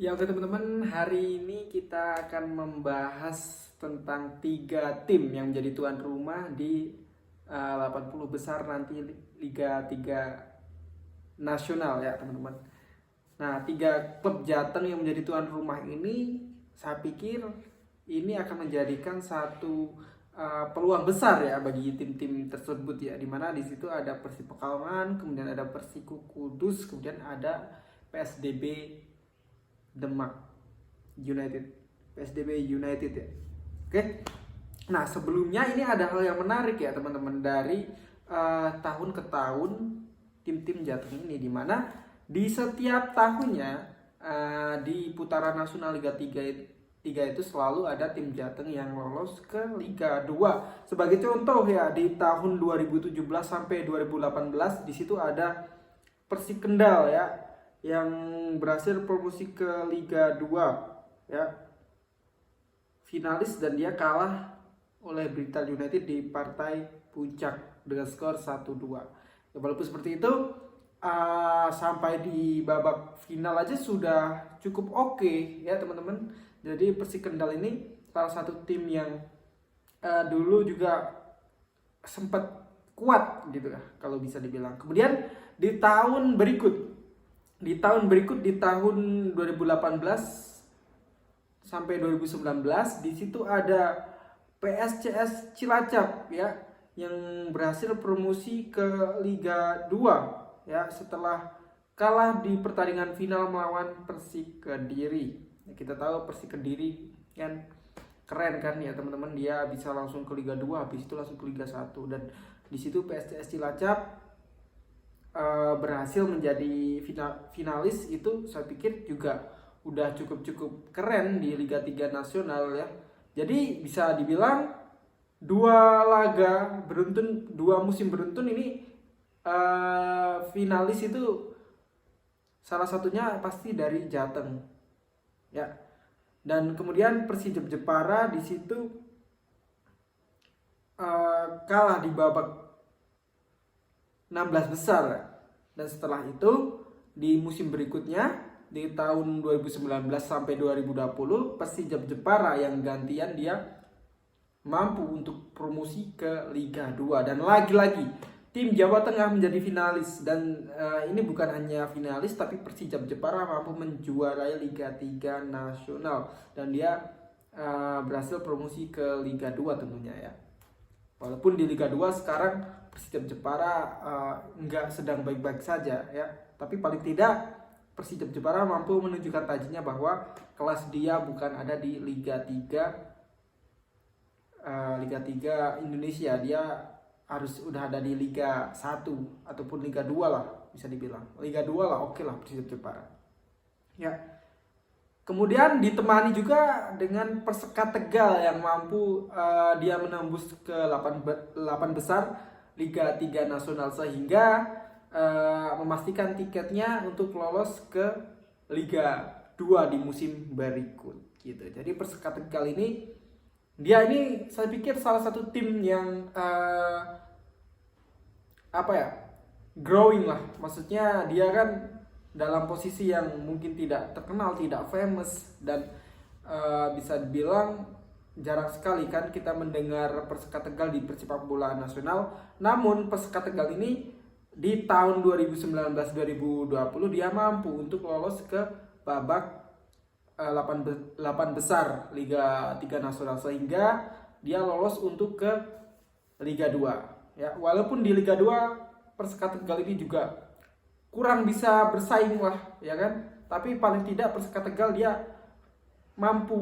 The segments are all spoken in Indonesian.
Ya oke teman-teman, hari ini kita akan membahas tentang 3 tim yang menjadi tuan rumah di 80 besar nanti Liga 3 nasional ya teman-teman. Nah, 3 klub Jateng yang menjadi tuan rumah ini saya pikir ini akan menjadikan satu peluang besar ya bagi tim-tim tersebut ya, dimana di situ ada Persib Pekalongan, kemudian ada Persiku Kudus, kemudian ada PSDB Demak United, PSDB United ya. Oke. Nah, sebelumnya ini ada hal yang menarik ya teman-teman dari tahun ke tahun tim-tim Jateng ini, di mana di setiap tahunnya di putaran nasional Liga 3 itu selalu ada tim Jateng yang lolos ke Liga 2. Sebagai contoh ya, di tahun 2017 sampai 2018 di situ ada Persik Kendal ya yang berhasil promosi ke Liga 2 ya, finalis, dan dia kalah oleh Blitar United di partai puncak dengan skor 1-2 ya. Walaupun seperti itu sampai di babak final aja sudah cukup oke ya teman-teman. Jadi Persik Kendal ini salah satu tim yang dulu juga sempat kuat gitu ya kalau bisa dibilang. Kemudian di tahun berikut di tahun 2018 sampai 2019 di situ ada PSCS Cilacap ya yang berhasil promosi ke Liga 2 ya setelah kalah di pertandingan final melawan Persik Kediri. Ya, kita tahu Persik Kediri kan keren kan ya teman-teman, dia bisa langsung ke Liga 2 habis itu langsung ke Liga 1, dan di situ PSCS Cilacap berhasil menjadi finalis. Itu saya pikir juga udah cukup keren di Liga 3 nasional ya. Jadi bisa dibilang 2 musim beruntun ini finalis itu salah satunya pasti dari Jateng ya. Dan kemudian Persijap Jepara di situ kalah di babak 16 besar, dan setelah itu di musim berikutnya di tahun 2019 sampai 2020 Persijap Jepara yang gantian dia mampu untuk promosi ke Liga 2, dan lagi-lagi tim Jawa Tengah menjadi finalis. Dan ini bukan hanya finalis tapi Persijap Jepara mampu menjuarai Liga 3 nasional dan dia berhasil promosi ke Liga 2 tentunya ya. Walaupun di Liga 2 sekarang Persijap Jepara nggak sedang baik-baik saja ya, tapi paling tidak Persijap Jepara mampu menunjukkan tajinya bahwa kelas dia bukan ada di Liga 3 Indonesia, dia harus udah ada di Liga 1 ataupun Liga 2 lah, bisa dibilang Liga 2 lah, oke lah Persijap Jepara ya. Kemudian ditemani juga dengan Perseka Tegal yang mampu dia menembus ke 8 besar Liga 3 nasional sehingga memastikan tiketnya untuk lolos ke Liga 2 di musim berikut gitu. Jadi Perseka Tegal ini saya pikir salah satu tim yang growing lah. Maksudnya dia kan dalam posisi yang mungkin tidak terkenal, tidak famous, dan bisa dibilang jarang sekali kan kita mendengar Perseka Tegal di persepak bola nasional. Namun Perseka Tegal ini di tahun 2019-2020 dia mampu untuk lolos ke babak 8 besar Liga 3 nasional sehingga dia lolos untuk ke Liga 2 ya. Walaupun di Liga 2 Perseka Tegal ini juga kurang bisa bersaing lah ya kan, tapi paling tidak Perseka Tegal dia mampu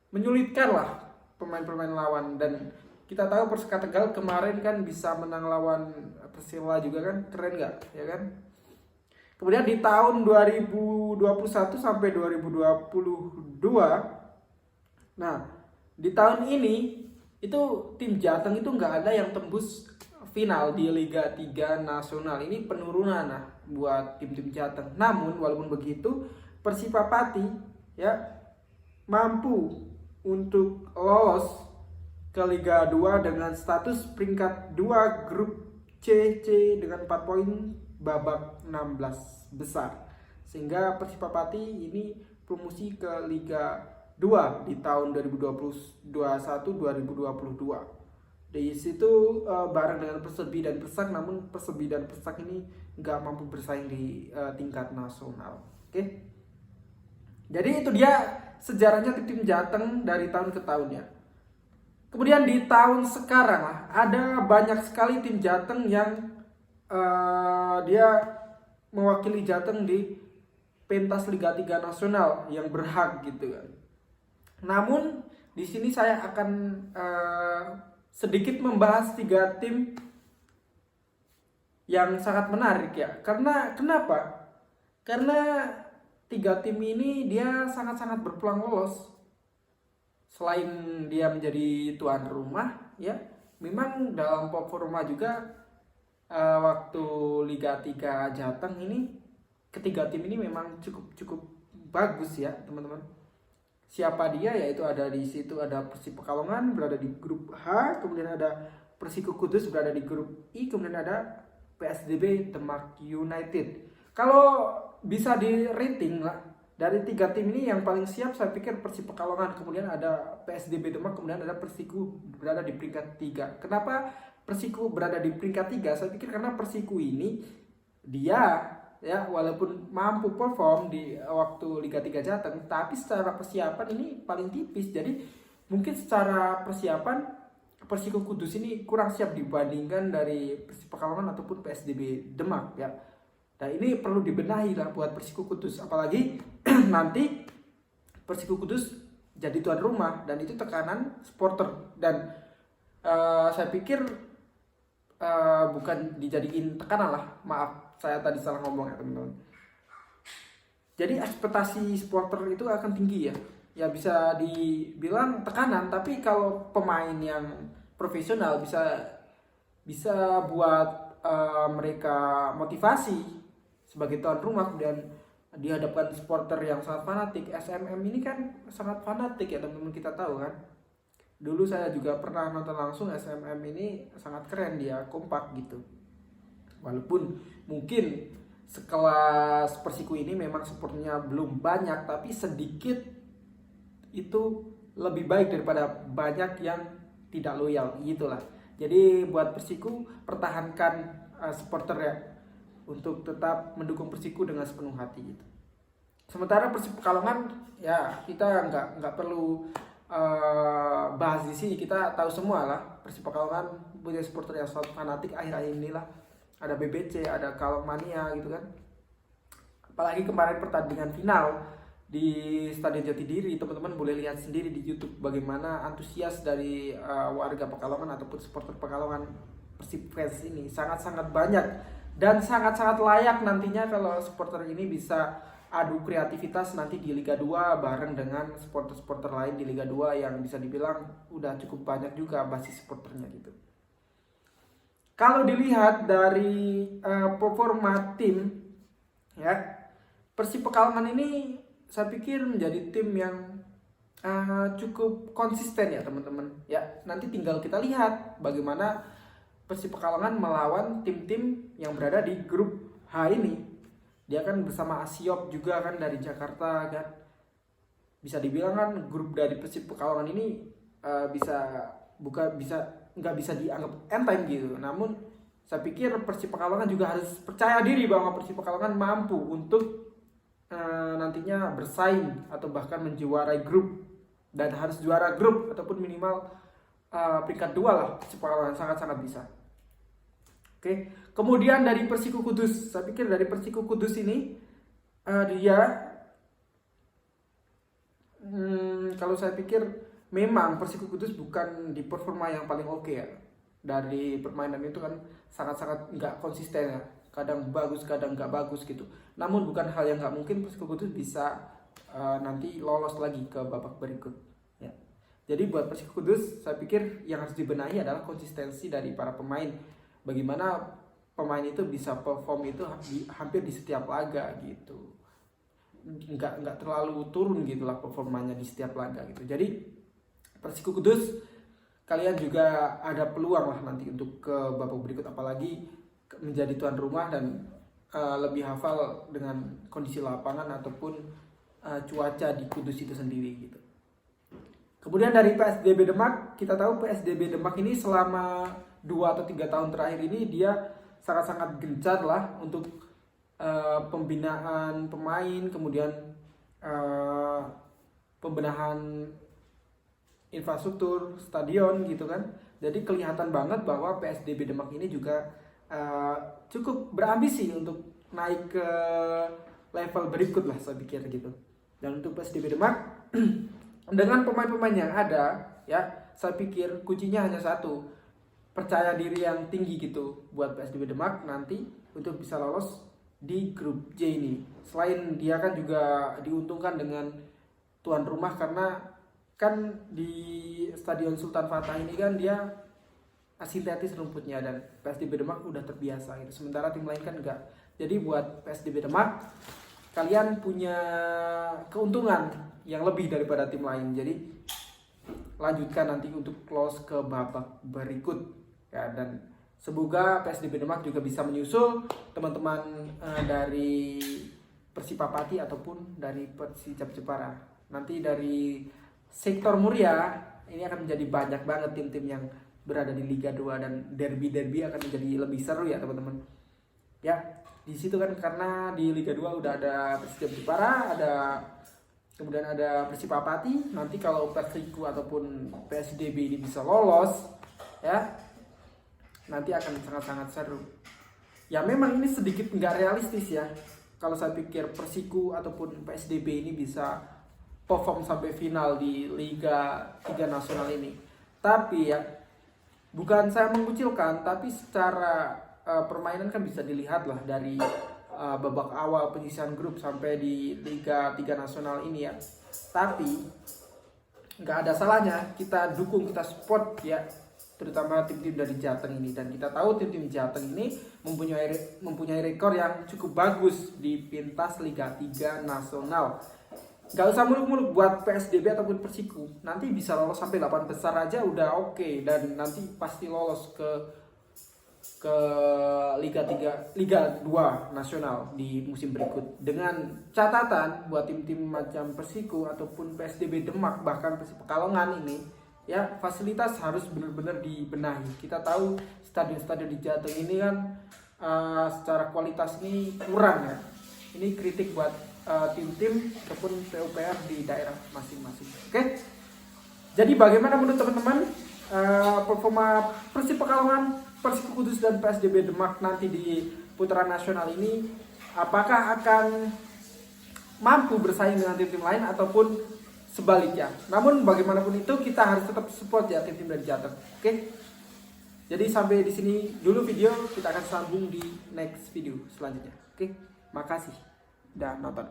menyulitkan lah pemain-pemain lawan. Dan kita tahu Perseka Tegal kemarin kan bisa menang lawan Persela juga kan, keren nggak ya kan. Kemudian di tahun 2021 sampai 2022, nah di tahun ini itu tim Jateng itu nggak ada yang tembus final di Liga 3 nasional. Ini penurunan buat tim-tim Jateng. Namun walaupun begitu Persipapati ya mampu untuk lolos ke Liga 2 dengan status peringkat 2 grup C dengan 4 poin babak 16 besar Sehingga Persipapati ini promosi ke Liga 2 di tahun 2021-2022. Di situ bareng dengan Persebi dan Persak, namun Persebi dan Persak ini nggak mampu bersaing di tingkat nasional. Oke. Jadi itu dia sejarahnya tim Jateng dari tahun ke tahunnya. Kemudian di tahun sekarang ada banyak sekali tim Jateng yang dia mewakili Jateng di pentas Liga 3 nasional yang berhak gitu kan. Namun di sini saya akan sedikit membahas 3 tim yang sangat menarik ya. Karena kenapa? Karena 3 tim ini dia sangat-sangat berpeluang lolos. Selain dia menjadi tuan rumah ya, memang dalam performa juga waktu Liga 3 Jateng ini ketiga tim ini memang cukup bagus ya teman-teman. Siapa dia? Yaitu ada di situ ada Persib Pekalongan berada di grup H, kemudian ada Persiko Kudus berada di grup I, kemudian ada PSDB Demak United. Kalau bisa di rating lah dari 3 tim ini yang paling siap saya pikir Persib Pekalongan, kemudian ada PSDB Demak, kemudian ada Persiko berada di peringkat 3. Kenapa Persiko berada di peringkat 3? Saya pikir karena Persiko ini dia ya walaupun mampu perform di waktu Liga 3 Jateng, tapi secara persiapan ini paling tipis. Jadi mungkin secara persiapan Persiko Kudus ini kurang siap dibandingkan dari Persib Pekalongan ataupun PSDB Demak ya. Dan ini perlu dibenahi lah buat Persiko Kudus, apalagi nanti Persiko Kudus jadi tuan rumah dan itu tekanan supporter dan saya pikir bukan dijadiin tekanan lah, maaf saya tadi salah ngomong ya teman-teman. Jadi ekspektasi supporter itu akan tinggi ya. Ya bisa dibilang tekanan, tapi kalau pemain yang profesional bisa buat mereka motivasi sebagai tuan rumah, kemudian dihadapkan supporter yang sangat fanatik. SMM ini kan sangat fanatik ya teman-teman, kita tahu kan. Dulu saya juga pernah nonton langsung SMM ini, sangat keren dia, kompak gitu. Walaupun mungkin sekelas Persiko ini memang supportnya belum banyak, tapi sedikit itu lebih baik daripada banyak yang tidak loyal gitulah. Jadi buat Persiko pertahankan supporter ya untuk tetap mendukung Persiko dengan sepenuh hati gitu. Sementara Persib Pekalongan ya kita nggak perlu bahas di sini, kita tahu semua lah Persib Pekalongan punya supporter yang sangat fanatik akhir-akhir inilah. Ada BBC, ada Kalong Mania gitu kan. Apalagi kemarin pertandingan final di Stadion Jatidiri, teman-teman boleh lihat sendiri di YouTube bagaimana antusias dari warga Pekalongan ataupun supporter Pekalongan Persib fans ini sangat-sangat banyak dan sangat-sangat layak nantinya kalau supporter ini bisa adu kreativitas nanti di Liga 2 bareng dengan supporter-supporter lain di Liga 2 yang bisa dibilang udah cukup banyak juga basis supporternya gitu. Kalau dilihat dari performa tim ya, Persib Pekalongan ini saya pikir menjadi tim yang cukup konsisten ya teman-teman. Ya, nanti tinggal kita lihat bagaimana Persib Pekalongan melawan tim-tim yang berada di grup H ini. Dia kan bersama Asiop juga kan dari Jakarta kan. Bisa dibilang kan grup dari Persib Pekalongan ini nggak bisa dianggap enteng gitu. Namun saya pikir Persib Pekalongan juga harus percaya diri bahwa Persib Pekalongan mampu untuk nantinya bersaing atau bahkan menjuarai grup, dan harus juara grup ataupun minimal peringkat 2 lah. Persib Pekalongan sangat-sangat bisa. Oke. Kemudian dari Persiko Kudus, saya pikir dari Persiko Kudus ini dia kalau saya pikir memang Persiko Kudus bukan di performa yang paling oke ya. Dari permainan itu kan sangat-sangat nggak konsisten ya. Kadang bagus, kadang nggak bagus gitu. Namun bukan hal yang nggak mungkin Persiko Kudus bisa nanti lolos lagi ke babak berikut. Ya. Jadi buat Persiko Kudus, saya pikir yang harus dibenahi adalah konsistensi dari para pemain. Bagaimana pemain itu bisa perform itu hampir di setiap laga gitu. Nggak terlalu turun gitulah performanya di setiap laga gitu. Jadi Persiko Kudus kalian juga ada peluang lah nanti untuk ke babak berikut, apalagi menjadi tuan rumah dan lebih hafal dengan kondisi lapangan ataupun cuaca di Kudus itu sendiri gitu. Kemudian dari PSDB Demak, kita tahu PSDB Demak ini selama 2 atau 3 tahun terakhir ini dia sangat-sangat gencar lah untuk pembinaan pemain, kemudian pembenahan infrastruktur stadion gitu kan. Jadi kelihatan banget bahwa PSDB Demak ini juga cukup berambisi untuk naik ke level berikut lah saya pikir gitu. Dan untuk PSDB Demak dengan pemain-pemain yang ada ya, saya pikir kuncinya hanya satu, percaya diri yang tinggi gitu buat PSDB Demak nanti untuk bisa lolos di grup J ini. Selain dia kan juga diuntungkan dengan tuan rumah, karena kan di Stadion Sultan Fatah ini kan dia sintetis rumputnya dan PSDB Demak udah terbiasa gitu. Sementara tim lain kan enggak. Jadi buat PSDB Demak, kalian punya keuntungan yang lebih daripada tim lain. Jadi lanjutkan nanti untuk close ke babak berikut ya, dan semoga PSDB Demak juga bisa menyusul teman-teman dari Persipapati ataupun dari Persijap Jepara. Nanti dari sektor Muria ini akan menjadi banyak banget tim-tim yang berada di Liga 2 dan derby-derby akan menjadi lebih seru ya teman-teman. Ya, di situ kan karena di Liga 2 udah ada Persijap Jepara, kemudian ada Persipapati. Nanti kalau Persiku ataupun PSDB ini bisa lolos ya, nanti akan sangat-sangat seru. Ya memang ini sedikit nggak realistis ya. Kalau saya pikir Persiku ataupun PSDB ini bisa perform sampai final di Liga 3 nasional ini. Tapi ya, bukan saya mengucilkan, tapi secara permainan kan bisa dilihat lah dari babak awal penyisihan grup sampai di Liga 3 nasional ini ya. Tapi nggak ada salahnya kita dukung, kita support ya, terutama tim-tim dari Jateng ini. Dan kita tahu tim-tim Jateng ini mempunyai rekor yang cukup bagus di pentas Liga 3 nasional. Gak usah muluk-muluk buat PSDB ataupun Persiku, nanti bisa lolos sampai 8 besar aja udah oke. Dan nanti pasti lolos ke Liga 3, Liga 2 nasional di musim berikut. Dengan catatan buat tim-tim macam Persiku ataupun PSDB Demak, bahkan Persib Pekalongan ini ya, fasilitas harus benar-benar dibenahi. Kita tahu stadion-stadion di Jateng ini kan secara kualitas ini kurang ya. Ini kritik buat tim-tim ataupun PUPR di daerah masing-masing. Oke. Jadi bagaimana menurut teman-teman performa Persib Pekalongan, Persik Kudus dan PSDB Demak nanti di putaran nasional ini? Apakah akan mampu bersaing dengan tim-tim lain ataupun sebaliknya? Namun bagaimanapun itu kita harus tetap support ya tim-tim dari Jateng. Oke. Jadi sampai di sini dulu video, kita akan sambung di next video selanjutnya. Oke. Makasih udah nonton.